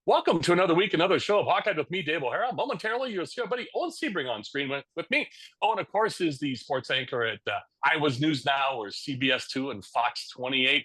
Welcome to another week, another show of Hawkeye with me, Dave O'Hara. Momentarily, you'll see our buddy Owen Sebring on screen with me. Owen, of course, is the sports anchor at Iowa's News Now or CBS 2 and Fox 28.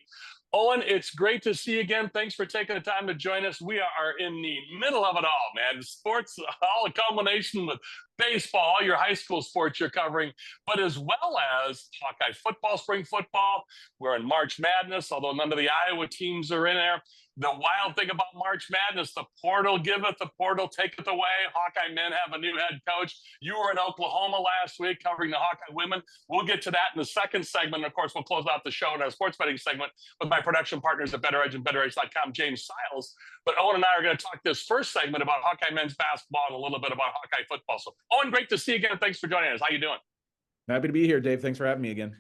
Owen, it's great to see you again. Thanks for taking the time to join us. We are in the middle of it all, man. Sports, all a culmination with baseball, all your high school sports you're covering, but as well as Hawkeye football, spring football. We're in March Madness, although none of the Iowa teams are in there. The wild thing about March Madness, the portal giveth, the portal taketh away. Hawkeye men have a new head coach. You were in Oklahoma last week covering the Hawkeye women. We'll get to that in the second segment. Of course, we'll close out the show in our sports betting segment with my production partners at BetterEdge and BetterEdge.com, James Seils. But Owen and I are going to talk this first segment about Hawkeye men's basketball and a little bit about Hawkeye football. So, Owen, great to see you again. Thanks for joining us. How you doing? Happy to be here, Dave. Thanks for having me again.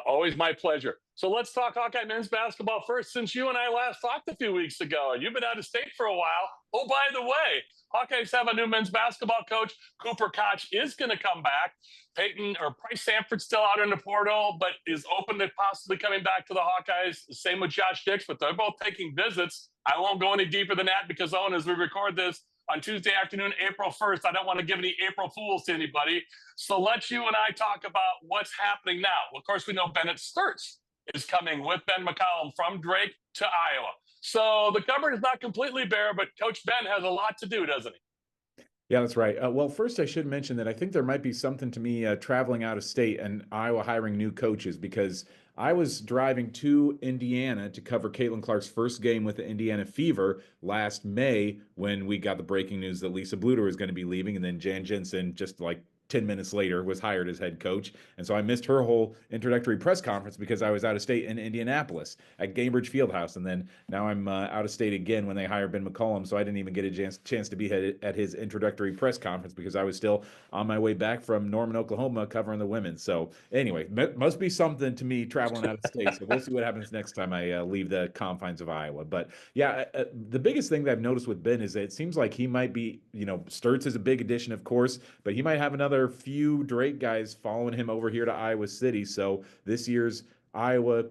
Always my pleasure. So let's talk Hawkeye men's basketball first. Since you and I last talked a few weeks ago, and you've been out of state for a while. Oh, by the way, Hawkeyes have a new men's basketball coach. Cooper Koch is going to come back. Payton or Price Sandfort's still out in the portal, but is open to possibly coming back to the Hawkeyes. Same with Josh Dix, but they're both taking visits. I won't go any deeper than that because, Owen, as we record this, on Tuesday afternoon, April 1st. I don't want to give any April Fools to anybody. So let's you and I talk about what's happening now. Well, of course, we know Bennett Sturtz is coming with Ben McCollum from Drake to Iowa. So the cupboard is not completely bare, but Coach Ben has a lot to do, doesn't he? Yeah, that's right. Well, first, I should mention that I think there might be something to me traveling out of state and Iowa hiring new coaches because I was driving to Indiana to cover Caitlin Clark's first game with the Indiana Fever last May when we got the breaking news that Lisa Bluter was going to be leaving, and then Jan Jensen just like 10 minutes later was hired as head coach. And so I missed her whole introductory press conference because I was out of state in Indianapolis at Gainbridge Fieldhouse. And then now I'm out of state again when they hired Ben McCollum. So I didn't even get a chance to be at his introductory press conference because I was still on my way back from Norman, Oklahoma covering the women. So anyway, must be something to me traveling out of state. So we'll see what happens next time I leave the confines of Iowa. But yeah, the biggest thing that I've noticed with Ben is that it seems like he might be, Sturtz is a big addition, of course, but he might have another few Drake guys following him over here to Iowa City. So this year's Iowa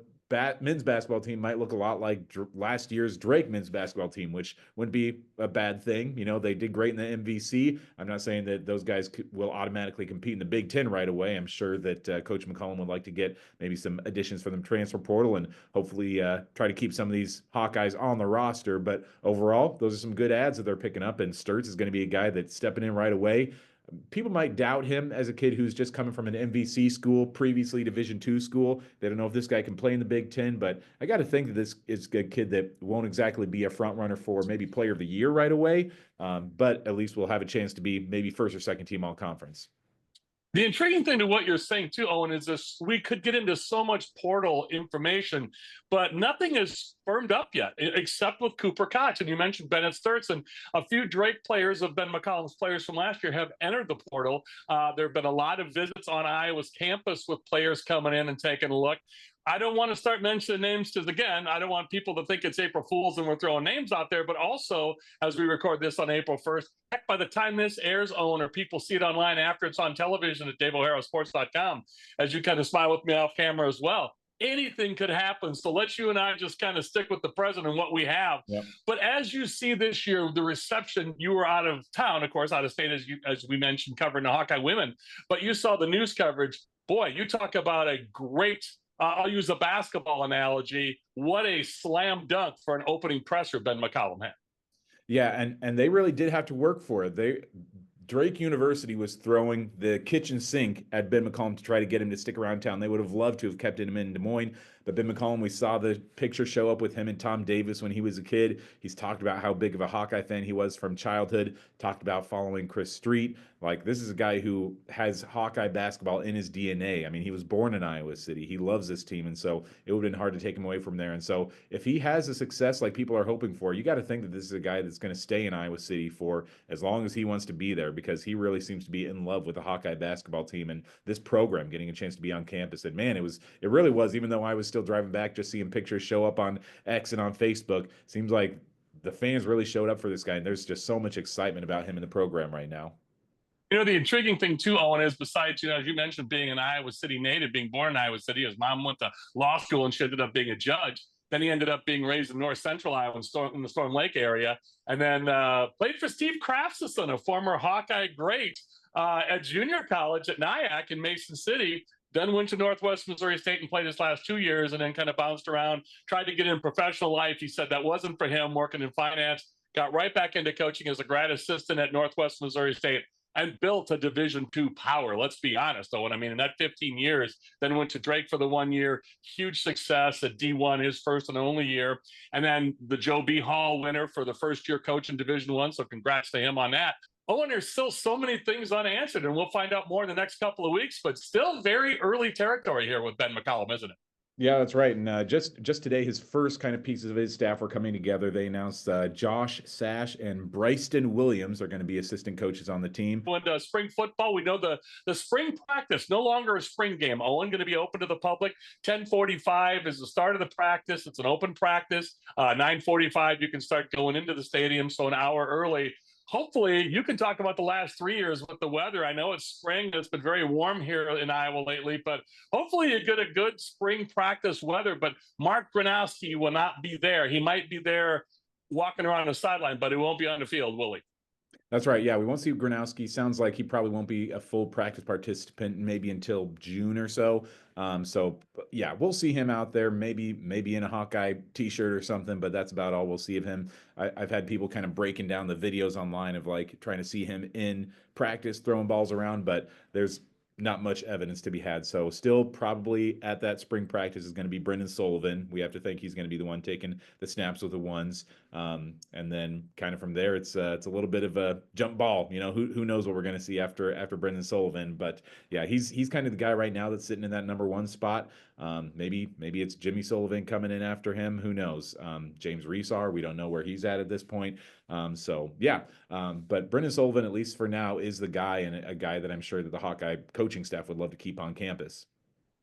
men's basketball team might look a lot like last year's Drake men's basketball team, which wouldn't be a bad thing. They did great in the MVC. I'm not saying that those guys will automatically compete in the Big Ten right away. I'm sure that Coach McCollum would like to get maybe some additions for them transfer portal and hopefully try to keep some of these Hawkeyes on the roster. But overall, those are some good ads that they're picking up, and Sturtz is going to be a guy that's stepping in right away. People might doubt him as a kid who's just coming from an MVC school, previously Division II school. They don't know if this guy can play in the Big Ten, but I got to think that this is a kid that won't exactly be a front runner for maybe Player of the Year right away, but at least we'll have a chance to be maybe first or second team all conference. The intriguing thing to what you're saying too, Owen, is this: we could get into so much portal information, but nothing is firmed up yet, except with Cooper Koch. And you mentioned Bennett Sturtz, and a few Drake players of Ben McCollum's players from last year have entered the portal. There have been a lot of visits on Iowa's campus with players coming in and taking a look. I don't want to start mentioning names because, again, I don't want people to think it's April Fool's and we're throwing names out there. But also, as we record this on April 1st, heck, by the time this airs, Owen, or people see it online after it's on television at DaveO'HaraSports.com, as you kind of smile with me off camera as well, anything could happen. So let's you and I just kind of stick with the present and what we have. Yep. But as you see this year, the reception, you were out of town, of course, out of state, as we mentioned, covering the Hawkeye women. But you saw the news coverage. Boy, you talk about a great I'll use a basketball analogy. What a slam dunk for an opening presser Ben McCollum had. Yeah, and they really did have to work for it. Drake University was throwing the kitchen sink at Ben McCollum to try to get him to stick around town. They would have loved to have kept him in Des Moines, but Ben McCollum, we saw the picture show up with him and Tom Davis when he was a kid. He's talked about how big of a Hawkeye fan he was from childhood, talked about following Chris Street. Like, this is a guy who has Hawkeye basketball in his DNA. I mean, he was born in Iowa City. He loves this team, and so it would have been hard to take him away from there. And so if he has a success like people are hoping for, you got to think that this is a guy that's going to stay in Iowa City for as long as he wants to be there, because he really seems to be in love with the Hawkeye basketball team and this program, getting a chance to be on campus. And man, it really was, even though I was still driving back, just seeing pictures show up on X and on Facebook, seems like the fans really showed up for this guy, and there's just so much excitement about him in the program right now. The intriguing thing too, Owen, is besides, as you mentioned, being an Iowa City native, being born in Iowa City, his mom went to law school and she ended up being a judge. Then he ended up being raised in North Central Iowa in the Storm Lake area, and then played for Steve Craftsison, a former Hawkeye great, at junior college at Nyack in Mason City. Then went to Northwest Missouri State and played his last 2 years, and then kind of bounced around, tried to get in professional life. He said that wasn't for him, working in finance, got right back into coaching as a grad assistant at Northwest Missouri State and built a Division II power. Let's be honest, though. And I mean, in that 15 years, then went to Drake for the 1 year, huge success at D1, his first and only year. And then the Joe B. Hall winner for the first year coach in Division I. So congrats to him on that. Oh, and there's still so many things unanswered, and we'll find out more in the next couple of weeks, but still very early territory here with Ben McCollum, isn't it? Yeah, that's right. And just today, his first kind of pieces of his staff were coming together. They announced Josh Sash and Bryston Williams are going to be assistant coaches on the team. When spring football, we know the spring practice, no longer a spring game. Owen going to be open to the public. 10:45 is the start of the practice. It's an open practice. 9:45, you can start going into the stadium, so an hour early. Hopefully, you can talk about the last 3 years with the weather. I know it's spring. It's been very warm here in Iowa lately, but hopefully you get a good spring practice weather. But Mark Gronowski will not be there. He might be there walking around the sideline, but he won't be on the field, will he? That's right. Yeah, we won't see Gronowski. Sounds like he probably won't be a full practice participant maybe until June or so. So yeah, we'll see him out there, maybe in a Hawkeye t-shirt or something, but that's about all we'll see of him. I've had people kind of breaking down the videos online of like trying to see him in practice throwing balls around, but there's not much evidence to be had. So still probably at that spring practice is going to be Brendan Sullivan. We have to think he's going to be the one taking the snaps with the ones. And then kind of from there, it's a little bit of a jump ball. You know, who knows what we're going to see after Brendan Sullivan. But yeah, he's kind of the guy right now that's sitting in that number one spot. Maybe it's Jimmy Sullivan coming in after him. Who knows? James Reesar, we don't know where he's at this point. But Brendan Sullivan, at least for now, is the guy, and a guy that I'm sure that the Hawkeye coaching staff would love to keep on campus.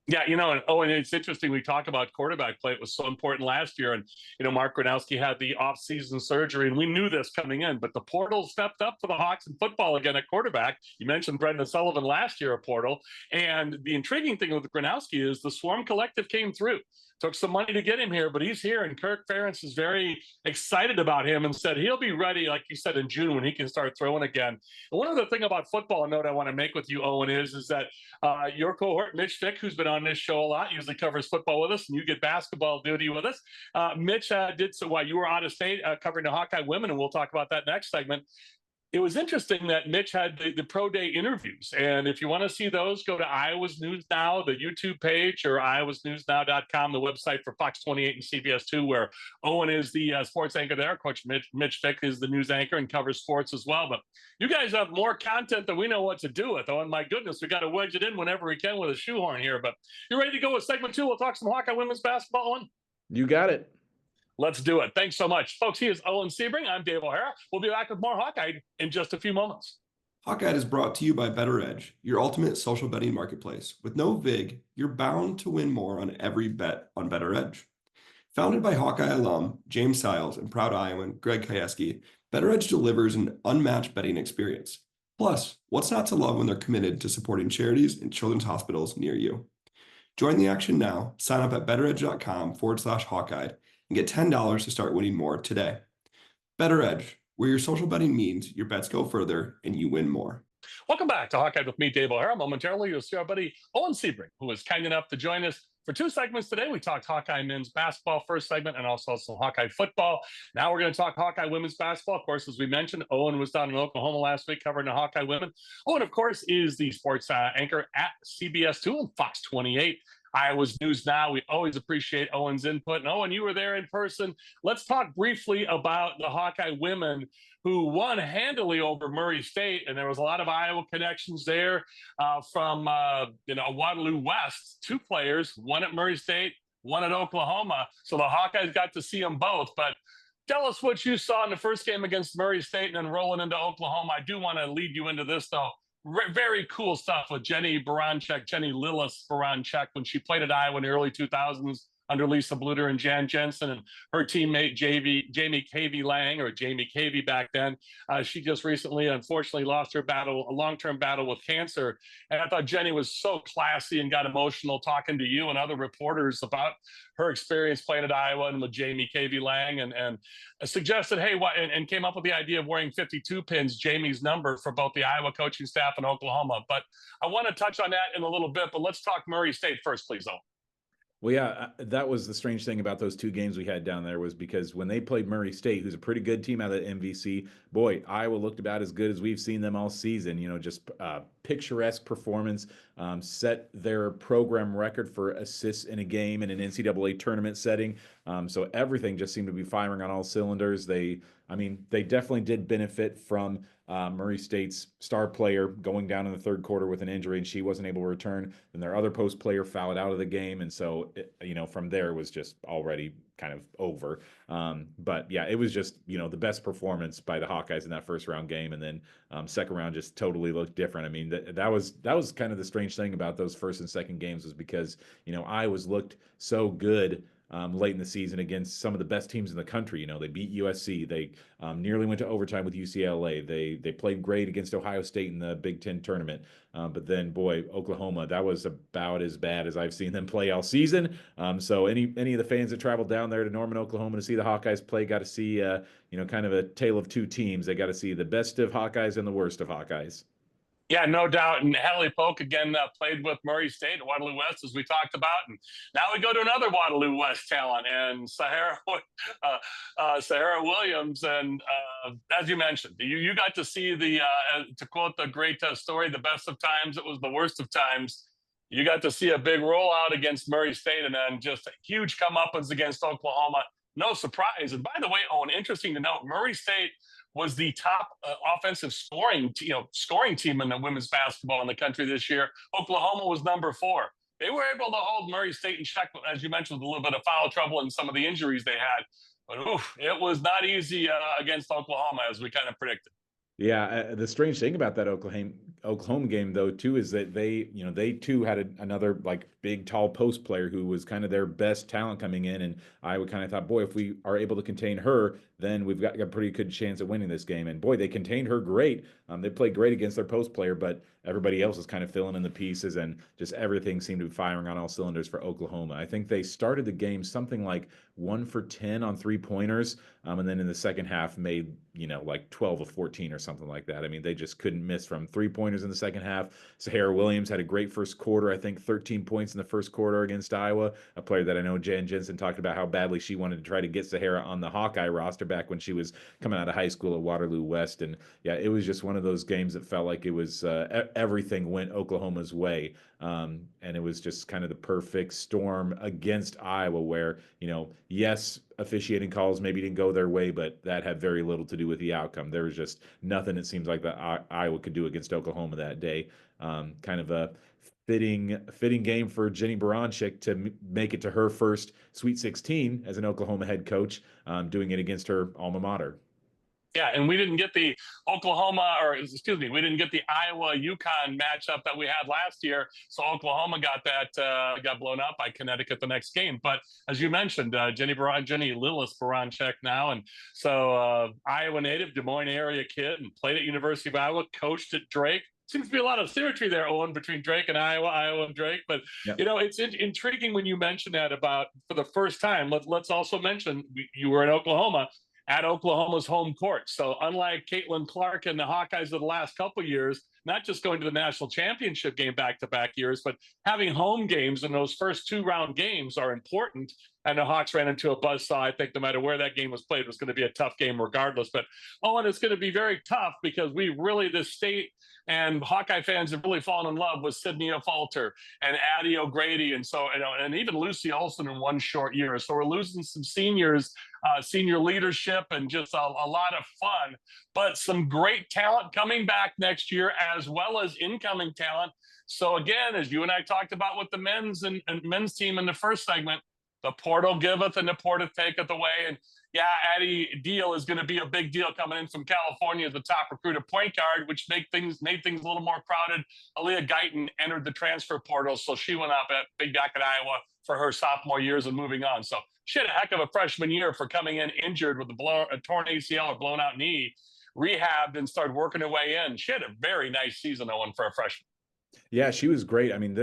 Yeah, and it's interesting. We talk about quarterback play. It was so important last year. And, Mark Gronowski had the off-season surgery, and we knew this coming in. But the portal stepped up for the Hawks in football again at quarterback. You mentioned Brendan Sullivan last year, a portal. And the intriguing thing with Gronowski is the Swarm Collective came through. Took some money to get him here, but he's here, and Kirk Ferentz is very excited about him and said he'll be ready, like you said, in June when he can start throwing again. And one other thing about football, a note I want to make with you, Owen, is that your cohort, Mitch Fick, who's been on this show a lot, usually covers football with us, and you get basketball duty with us. Mitch did so while you were out of state covering the Hawkeye women, and we'll talk about that next segment. It was interesting that Mitch had the pro day interviews. And if you want to see those, go to Iowa's News Now, the YouTube page, or iowasnewsnow.com, the website for Fox 28 and CBS 2, where Owen is the sports anchor there. Coach Mitch Fick is the news anchor and covers sports as well. But you guys have more content than we know what to do with. Oh, and my goodness, we got to wedge it in whenever we can with a shoehorn here. But you ready to go with segment 2? We'll talk some Hawkeye women's basketball, Owen? You got it. Let's do it. Thanks so much. Folks, he is Owen Sebring. I'm Dave O'Hara. We'll be back with more Hawkeye in just a few moments. Hawkeye is brought to you by BetterEdge, your ultimate social betting marketplace. With no VIG, you're bound to win more on every bet on BetterEdge. Founded by Hawkeye alum James Seils and proud Iowan Greg Kieski, BetterEdge delivers an unmatched betting experience. Plus, what's not to love when they're committed to supporting charities and children's hospitals near you? Join the action now. Sign up at betteredge.com/Hawkeye and get $10 to start winning more today. BetterEdge, where your social betting means your bets go further and you win more. Welcome back to Hawkeye with me, Dave O'Hara. Momentarily, you'll see our buddy Owen Sebring, who was kind enough to join us for 2 segments today. We talked Hawkeye men's basketball first segment and also some Hawkeye football. Now we're going to talk Hawkeye women's basketball. Of course, as we mentioned, Owen was down in Oklahoma last week covering the Hawkeye women. Owen, of course, is the sports anchor at CBS 2 and Fox 28. Iowa's News Now. We always appreciate Owen's input. And Owen, you were there in person. Let's talk briefly about the Hawkeye women who won handily over Murray State. And there was a lot of Iowa connections there from Waterloo West. 2 players, one at Murray State, one at Oklahoma. So the Hawkeyes got to see them both. But tell us what you saw in the first game against Murray State and then rolling into Oklahoma. I do want to lead you into this, though. Very cool stuff with Jenny Lillis Baranchek when she played at Iowa in the early 2000s. under Lisa Bluter and Jan Jensen, and her teammate Jamie Cavey Lang, or Jamie Cavey back then. She just recently, unfortunately, lost her battle, a long-term battle with cancer. And I thought Jenny was so classy and got emotional talking to you and other reporters about her experience playing at Iowa and with Jamie Cavey Lang, and suggested, hey, and came up with the idea of wearing 52 pins, Jamie's number, for both the Iowa coaching staff and Oklahoma. But I want to touch on that in a little bit, but let's talk Murray State first, please, though. Well, yeah, that was the strange thing about those two games we had down there, was because when they played Murray State, who's a pretty good team out of the MVC, boy, Iowa looked about as good as we've seen them all season. You know, just picturesque performance, set their program record for assists in a game in an NCAA tournament setting. So everything just seemed to be firing on all cylinders. They definitely did benefit from Murray State's star player going down in the third quarter with an injury, and she wasn't able to return. Then their other post player fouled out of the game, and so from there it was just already kind of over. But yeah, it was just the best performance by the Hawkeyes in that first round game, and then second round just totally looked different. I mean, that was kind of the strange thing about those first and second games, was because Iowa's looked so good late in the season against some of the best teams in the country. They beat USC. They nearly went to overtime with UCLA. They played great against Ohio State in the Big Ten tournament. But then, boy, Oklahoma, that was about as bad as I've seen them play all season. So any of the fans that traveled down there to Norman, Oklahoma to see the Hawkeyes play got to see, kind of a tale of two teams. They got to see the best of Hawkeyes and the worst of Hawkeyes. Yeah, no doubt. And Hallie Polk, again, played with Murray State at Waterloo West, as we talked about. And now we go to another Waterloo West talent, and Sahara Williams. And as you mentioned, you got to see to quote the great story, the best of times, it was the worst of times. You got to see a big rollout against Murray State, and then just a huge comeuppance against Oklahoma. No surprise. And by the way, Owen, interesting to note, Murray State was the top offensive scoring team in the women's basketball in the country this year. Oklahoma was number 4. They were able to hold Murray State in check, as you mentioned, with a little bit of foul trouble and some of the injuries they had. But it was not easy against Oklahoma, as we kind of predicted. Yeah, the strange thing about that Oklahoma game, though, too, is that they too had another big, tall post player who was kind of their best talent coming in, and I kind of thought, boy, if we are able to contain her, then we've got a pretty good chance of winning this game. And boy, they contained her great. They played great against their post player, but everybody else was kind of filling in the pieces, and just everything seemed to be firing on all cylinders for Oklahoma. I think they started the game something like 1 for 10 on 3-pointers, and then in the second half made 12 of 14 or something like that. I mean, they just couldn't miss from 3-pointers in the second half. Sahara Williams had a great first quarter. I think 13 points in the first quarter against Iowa, a player that I know Jan Jensen talked about how badly she wanted to try to get Sahara on the Hawkeye roster back when she was coming out of high school at Waterloo West. And yeah, it was just one of those games that felt like it was everything went Oklahoma's way. And it was just kind of the perfect storm against Iowa where, yes, officiating calls maybe didn't go their way, but that had very little to do with the outcome. There was just nothing it seems like that Iowa could do against Oklahoma that day. Kind of a fitting game for Jenny Baranczyk to make it to her first Sweet 16 as an Oklahoma head coach, doing it against her alma mater. Yeah, and we didn't get the we didn't get the Iowa-UConn matchup that we had last year. So Oklahoma got blown out by Connecticut the next game. But as you mentioned, Jenny Lillis Baranczyk now, and so Iowa native, Des Moines area kid, and played at University of Iowa, coached at Drake. Seems to be a lot of symmetry there, Owen, between Drake and Iowa and Drake. But, yep. It's intriguing when you mention that about for the first time. Let's also mention you were in Oklahoma at Oklahoma's home court. So unlike Caitlin Clark and the Hawkeyes of the last couple of years, not just going to the national championship game back-to-back years, but having home games in those first 2-round games are important. And the Hawks ran into a buzzsaw. I think no matter where that game was played, it was going to be a tough game regardless. But, Owen, it's going to be very tough because this state and Hawkeye fans have really fallen in love with Sydney Falter and Addie O'Grady. And so, and even Lucy Olson in one short year. So we're losing some seniors, senior leadership, and just a lot of fun, but some great talent coming back next year, as well as incoming talent. So again, as you and I talked about with the men's team in the first segment, the portal giveth and the portal taketh away. And yeah, Addie Deal is going to be a big deal coming in from California as the top recruited point guard, which made things a little more crowded. Aaliyah Guyton entered the transfer portal, so she went up back at Iowa. for her sophomore years and moving on. So she had a heck of a freshman year for coming in injured with a torn ACL or blown out knee, rehabbed and started working her way in. She had a very nice season, Owen, for a freshman. Yeah, she was great. I mean,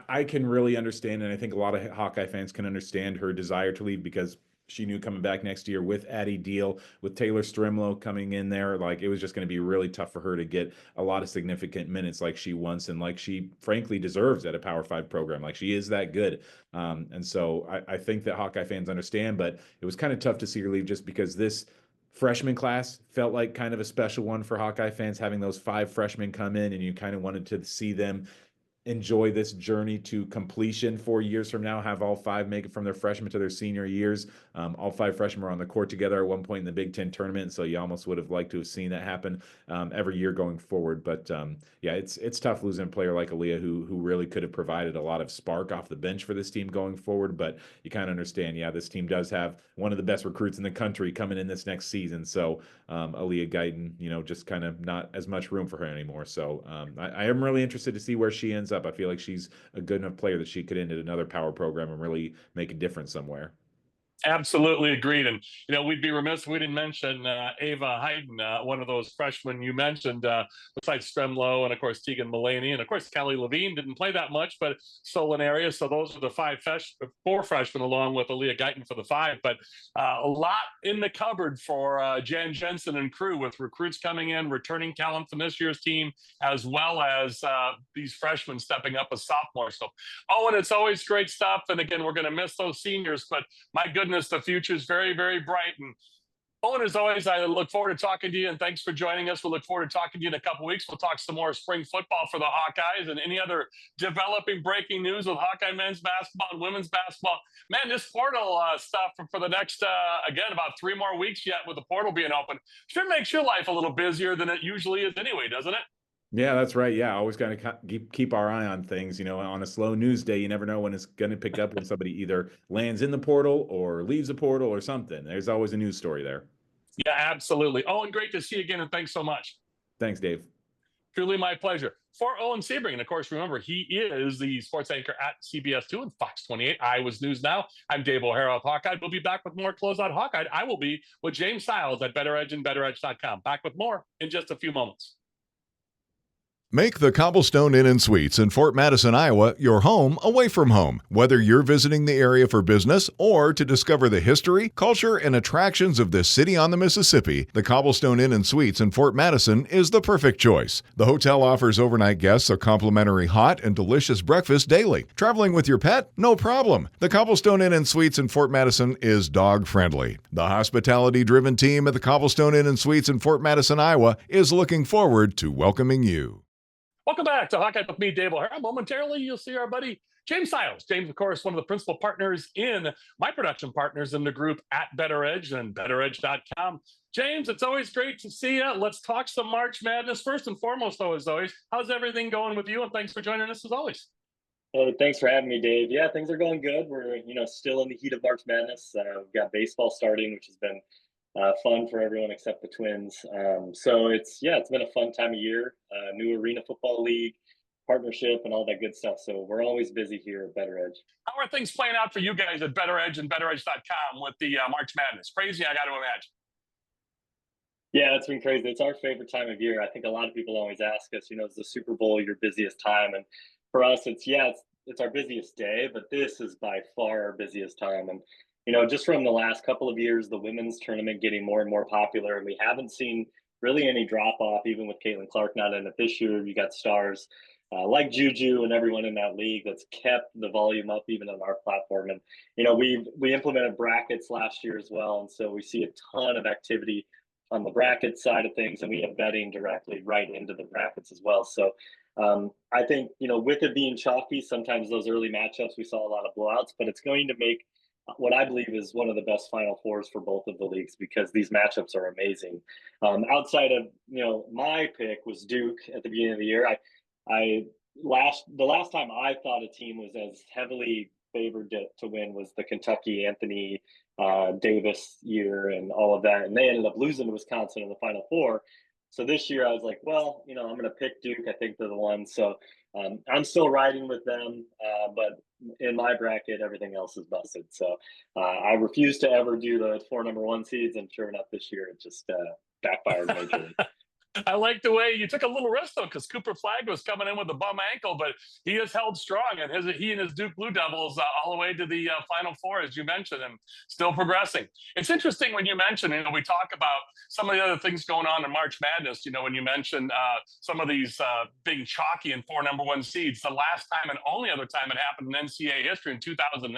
I can really understand, and I think a lot of Hawkeye fans can understand her desire to leave because she knew coming back next year with Addie Deal, with Taylor Strimlow coming in there, like it was just going to be really tough for her to get a lot of significant minutes like she wants and like she frankly deserves at a Power 5 program. Like she is that good. And so I think that Hawkeye fans understand, but it was kind of tough to see her leave just because this freshman class felt like kind of a special one for Hawkeye fans, having those 5 freshmen come in and you kind of wanted to see them enjoy this journey to completion 4 years from now, have all 5 make it from their freshman to their senior years. All 5 freshmen were on the court together at one point in the Big Ten tournament, so you almost would have liked to have seen that happen every year going forward. But yeah, it's tough losing a player like Aaliyah who really could have provided a lot of spark off the bench for this team going forward. But you kind of understand, yeah, this team does have one of the best recruits in the country coming in this next season. So Aaliyah Guyton, just kind of not as much room for her anymore. So I am really interested to see where she ends up. I feel like she's a good enough player that she could end at another power program and really make a difference somewhere. Absolutely agreed. And, we'd be remiss if we didn't mention Ava Hayden, one of those freshmen you mentioned, besides Stremlow and, of course, Tegan Mullaney. And, of course, Kelly Levine didn't play that much, but still an area. So those are the 4 freshmen along with Aaliyah Guyton for the 5. But a lot in the cupboard for Jan Jensen and crew with recruits coming in, returning talent from this year's team, as well as these freshmen stepping up as sophomores. So, Owen, it's always great stuff. And, again, we're going to miss those seniors, but my goodness, the future is very, very bright. And Owen, as always, I look forward to talking to you, and thanks for joining us. We'll look forward to talking to you in a couple of weeks. We'll talk some more spring football for the Hawkeyes and any other developing breaking news with Hawkeye men's basketball and women's basketball. Man, this portal stuff for the next, again, about 3 more weeks yet with the portal being open sure makes your life a little busier than it usually is anyway, doesn't it? Yeah, that's right. Yeah, always got to keep our eye on things. On a slow news day, you never know when it's going to pick up when somebody either lands in the portal or leaves the portal or something. There's always a news story there. Yeah, absolutely. Owen, great to see you again, and thanks so much. Thanks, Dave. Truly my pleasure. For Owen Sebring, and of course, remember, he is the sports anchor at CBS2 and Fox 28, Iowa's News Now. I'm Dave O'Hara of Hawkeyed. We'll be back with more Closeout Hawkeyed. I will be with James Seils at BetterEdge and BetterEdge.com. Back with more in just a few moments. Make the Cobblestone Inn and Suites in Fort Madison, Iowa, your home away from home. Whether you're visiting the area for business or to discover the history, culture, and attractions of this city on the Mississippi, the Cobblestone Inn and Suites in Fort Madison is the perfect choice. The hotel offers overnight guests a complimentary hot and delicious breakfast daily. Traveling with your pet? No problem. The Cobblestone Inn and Suites in Fort Madison is dog-friendly. The hospitality-driven team at the Cobblestone Inn and Suites in Fort Madison, Iowa is looking forward to welcoming you. Welcome back to Hawkeye with me, Dave O'Hara. Momentarily, you'll see our buddy James Seils. James, of course, one of the principal partners in my production partners in the group at BetterEdge and BetterEdge.com. James, it's always great to see you. Let's talk some March Madness. First and foremost, though, as always, how's everything going with you? And thanks for joining us as always. Oh, thanks for having me, Dave. Yeah, things are going good. We're still in the heat of March Madness. We've got baseball starting, which has been fun for everyone except the Twins. So it's been a fun time of year. New Arena Football League partnership and all that good stuff. So we're always busy here at BetterEdge. How are things playing out for you guys at BetterEdge and BetterEdge.com with the March Madness? Crazy, I got to imagine. Yeah, it's been crazy. It's our favorite time of year. I think a lot of people always ask us, is the Super Bowl your busiest time? And for us, it's our busiest day, but this is by far our busiest time. And just from the last couple of years, the women's tournament getting more and more popular, and we haven't seen really any drop off, even with Caitlin Clark not in it this year. You got stars like Juju and everyone in that league that's kept the volume up even on our platform. And we implemented brackets last year as well, and so we see a ton of activity on the bracket side of things, and we have betting directly right into the brackets as well. So I think with it being chalky, sometimes those early matchups we saw a lot of blowouts, but it's going to make what I believe is one of the best Final Fours for both of the leagues because these matchups are amazing. Outside of my pick was Duke at the beginning of the year. The last time I thought a team was as heavily favored to win was the Kentucky Anthony Davis year and all of that, and they ended up losing to Wisconsin in the Final Four. So this year I was like, well, I'm going to pick Duke. I think they're the one. So I'm still riding with them, but in my bracket, everything else is busted. So I refuse to ever do the 4 number 1 seeds, and sure enough, this year it just backfired majorly. I like the way you took a little risk though, because Cooper Flagg was coming in with a bum ankle, but he has held strong, and he and his Duke Blue Devils all the way to the Final Four, as you mentioned, and still progressing. It's interesting when you mention, we talk about some of the other things going on in March Madness. When you mention some of these being chalky and 4 number 1 seeds, the last time and only other time it happened in NCAA history in 2008.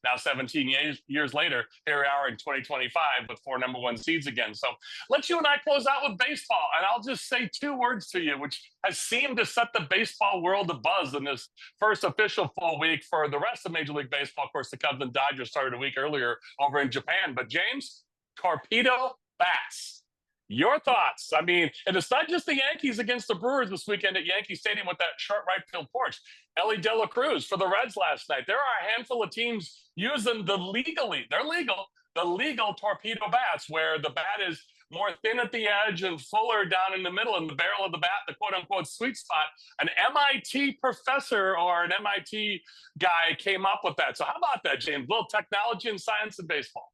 Now 17 years later, here we are in 2025 with 4 number 1 seeds again. So let's you and I close out with baseball, and I'll just say 2 words to you, which has seemed to set the baseball world abuzz in this first official full week for the rest of Major League Baseball. Of course, the Cubs and Dodgers started a week earlier over in Japan. But James, Torpedo bats. Your thoughts? I mean, and it's not just the Yankees against the Brewers this weekend at Yankee Stadium with that short right field porch. Ellie De La Cruz for the Reds last night. There are a handful of teams using the legal torpedo bats, where the bat is more thin at the edge and fuller down in the middle in the barrel of the bat, the quote-unquote sweet spot. An MIT professor or an MIT guy came up with that. So how about that, James? A little technology and science in baseball.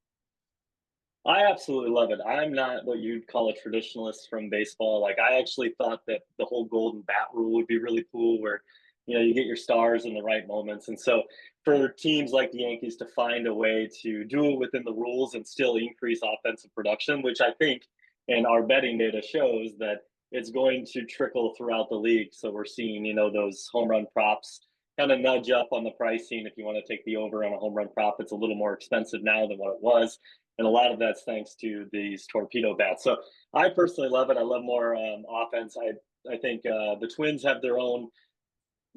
I absolutely love it. I'm not what you'd call a traditionalist from baseball. Like, I actually thought that the whole golden bat rule would be really cool, where you get your stars in the right moments. And so for teams like the Yankees to find a way to do it within the rules and still increase offensive production, which I think, and our betting data shows that it's going to trickle throughout the league. So we're seeing, those home run props kind of nudge up on the pricing. If you want to take the over on a home run prop, it's a little more expensive now than what it was. And a lot of that's thanks to these torpedo bats. So I personally love it. I love more offense. I think the Twins have their own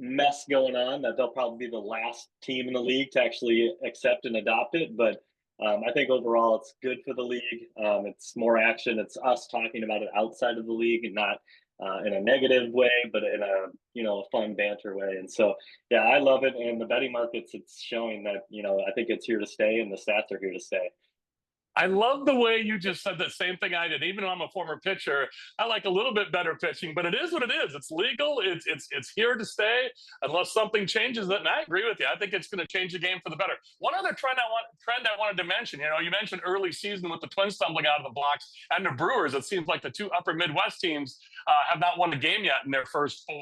mess going on that they'll probably be the last team in the league to actually accept and adopt it. But I think overall it's good for the league. It's more action. It's us talking about it outside of the league, and not in a negative way, but in a fun banter way. And so, yeah, I love it. And the betting markets, it's showing that, I think it's here to stay, and the stats are here to stay. I love the way you just said the same thing I did. Even though I'm a former pitcher, I like a little bit better pitching, but it is what it is. It's legal. It's here to stay unless something changes it. And I agree with you. I think it's going to change the game for the better. One other trend I wanted to mention, you mentioned early season with the Twins stumbling out of the blocks, and the Brewers. It seems like the 2 upper Midwest teams have not won a game yet in their first 4.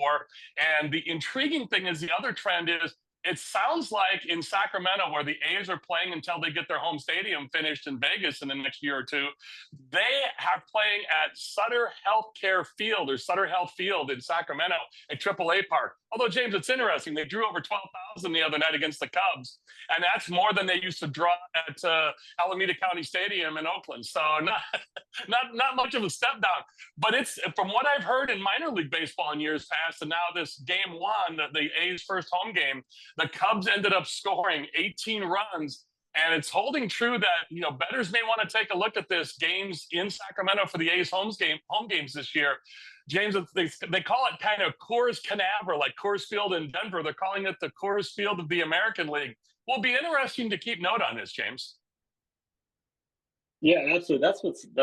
And the intriguing thing is, the other trend is, it sounds like in Sacramento, where the A's are playing until they get their home stadium finished in Vegas in the next year or 2, they are playing at Sutter Healthcare Field, or Sutter Health Field in Sacramento at AAA Park. Although, James, it's interesting. They drew over 12,000 the other night against the Cubs, and that's more than they used to draw at Alameda County Stadium in Oakland. So not much of a step down. But it's, from what I've heard in minor league baseball in years past, and now this game 1, the A's first home game, the Cubs ended up scoring 18 runs. And it's holding true that, bettors may want to take a look at this games in Sacramento for the A's home games this year. James, they call it kind of Coors Canaveral, like Coors Field in Denver. They're calling it the Coors Field of the American League. Will be interesting to keep note on this, James. Yeah, absolutely. That's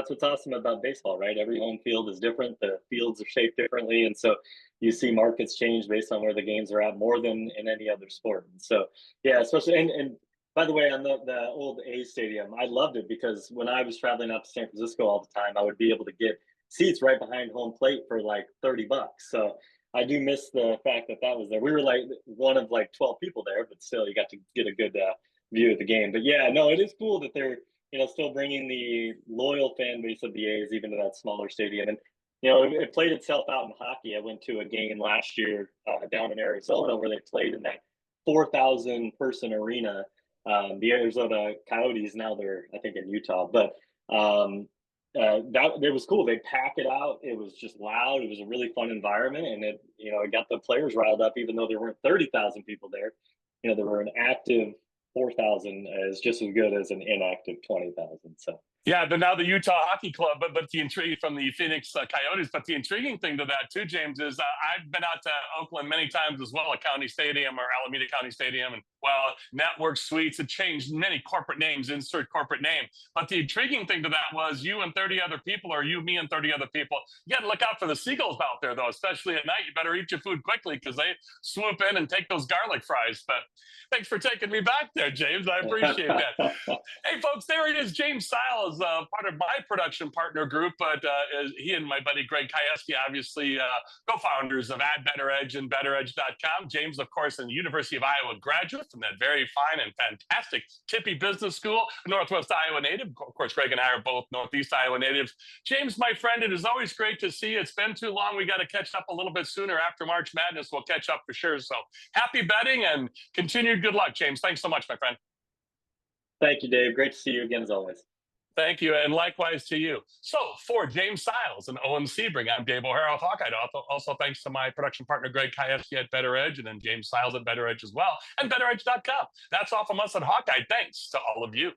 what's awesome about baseball, right? Every home field is different. The fields are shaped differently, and so you see markets change based on where the games are at, more than in any other sport. And so, yeah, especially and by the way, on the old A's stadium, I loved it, because when I was traveling out to San Francisco all the time, I would be able to get seats right behind home plate for like $30. So I do miss the fact that was there. We were like one of like 12 people there, but still, you got to get a good view of the game. But yeah, no, it is cool that they're still bringing the loyal fan base of the A's even to that smaller stadium. And it played itself out in hockey. I went to a game last year down in Arizona where they played in that 4,000 person arena. The Arizona Coyotes, now they're, I think, in Utah, but it was cool. They pack it out. It was just loud. It was a really fun environment, and it got the players riled up, even though there weren't 30,000 people there. There were an active 4,000 is just as good as an inactive 20,000. So Yeah, they're now the Utah Hockey Club, but the intrigue from the Phoenix Coyotes. But the intriguing thing to that too, James, is I've been out to Oakland many times as well, at County Stadium or Alameda County Stadium, and Network Suites had changed many corporate names, insert corporate name. But the intriguing thing to that was you and 30 other people, or you, me, and 30 other people. You got to look out for the seagulls out there, though, especially at night. You better eat your food quickly because they swoop in and take those garlic fries. But thanks for taking me back there, James. I appreciate that. Hey, folks, there it is. James Seils, part of my production partner group, but he and my buddy Greg Kieski, obviously co-founders of BetterEdge and BetterEdge.com. James, of course, a University of Iowa graduate from that very fine and fantastic Tippy Business School, Northwest Iowa native. Of course, Greg and I are both Northeast Iowa natives. James, my friend, it is always great to see you. It's been too long. We got to catch up a little bit sooner after March Madness. We'll catch up for sure. So happy betting and continued good luck, James. Thanks so much, my friend. Thank you, Dave. Great to see you again, as always. Thank you, and likewise to you. So, for James Seils and Owen Sebring, I'm Dave O'Hara of Hawkeyed. Also, thanks to my production partner, Greg Kieski at BetterEdge, and then James Seils at BetterEdge as well, and BetterEdge.com. That's all from us at Hawkeye. Thanks to all of you.